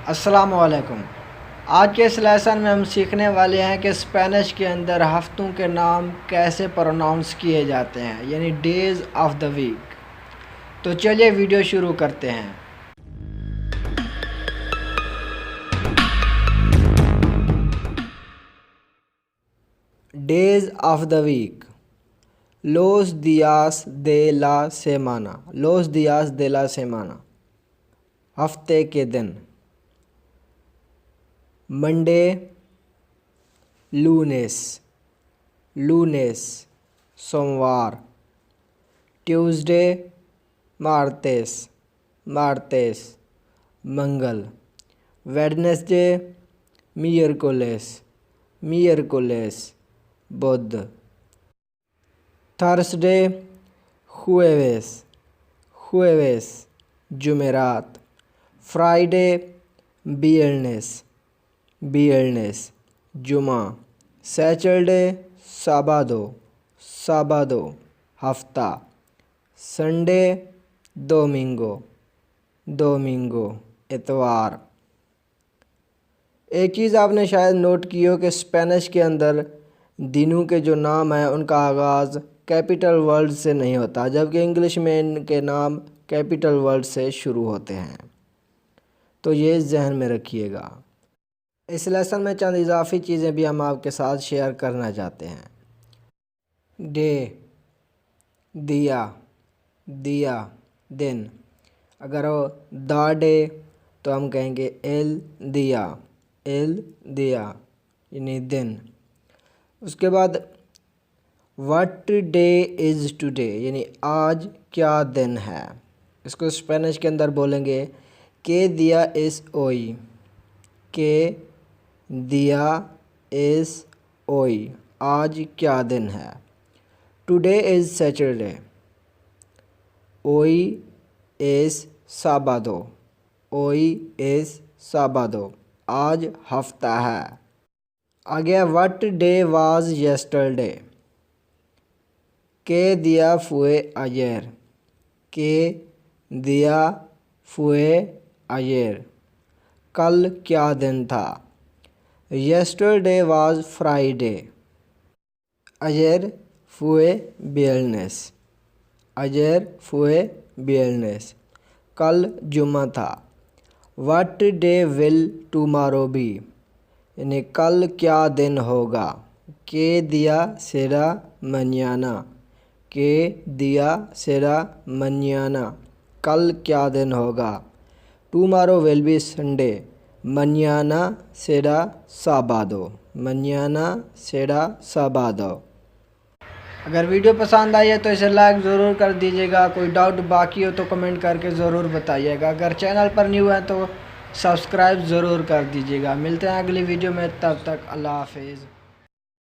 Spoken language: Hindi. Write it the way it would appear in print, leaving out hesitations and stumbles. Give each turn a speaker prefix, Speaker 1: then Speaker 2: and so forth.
Speaker 1: अस्सलामुअलैकुम। आज के इस लेसन में हम सीखने वाले हैं कि स्पेनिश के अंदर हफ्तों के नाम कैसे प्रोनाउंस किए जाते हैं, यानी डेज़ ऑफ द वीक। तो चलिए वीडियो शुरू करते हैं। Days of the week. लोस दियास दे ला सेमाना। लोस दियास दे ला सेमाना, हफ्ते के दिन। मंडे, लूनेस। लूनेस, सोमवार। ट्यूसडे, मार्तेस। मार्तेस, मंगल। वेडनेसडे, मियरकोलेस। मियरकोलेस, बुध। थर्सडे, जुएवेस। जुएवेस, जुमेरात। फ्राइडे, बियरनेस। बियरनेस, जुमा। सैटरडे, साबादो। साबादो, हफ्ता। संडे, दोमिंगो। दोमिंगो, इतवार। एक चीज़ आपने शायद नोट की हो कि स्पेनिश के अंदर दिनों के जो नाम हैं उनका आगाज़ कैपिटल वर्ड से नहीं होता, जबकि इंग्लिश में इनके नाम कैपिटल वर्ड से शुरू होते हैं। तो ये जहन में रखिएगा। इस लेसन में चंद इजाफ़ी चीज़ें भी हम आपके साथ शेयर करना चाहते हैं। डे, दिया। दिया, दिन। अगर वो द डे तो हम कहेंगे एल दिया। एल दिया यानी दिन। उसके बाद व्हाट डे इज़ टुडे, यानी आज क्या दिन है। इसको स्पेनिश के अंदर बोलेंगे के दिया इज़ ओई। के दिया इज़ ओई, आज क्या दिन है। Today is Saturday. ओई इज़ साबादो। ओई इज़ साबादो, आज हफ्ता है। आ गया व्हाट डे वाज यस्टरडे। के दिया फुए अयर। के दिया फुए अयर, कल क्या दिन था। Yesterday was Friday. अयर फुए बियरनेस। अयर फुए बियरनेस, कल जुमा था। What day will tomorrow be, यानी कल क्या दिन होगा। के दिया सेरा मनियाना। के दिया सेरा मनियाना, कल क्या दिन होगा। Tomorrow will be Sunday. मनियाना सेरा साबादो। मनियाना सेरा साबादो। अगर वीडियो पसंद आई है तो इसे लाइक ज़रूर कर दीजिएगा। कोई डाउट बाकी हो तो कमेंट करके ज़रूर बताइएगा। अगर चैनल पर न्यू है तो सब्सक्राइब ज़रूर कर दीजिएगा। मिलते हैं अगली वीडियो में, तब तक अल्लाह हाफिज़।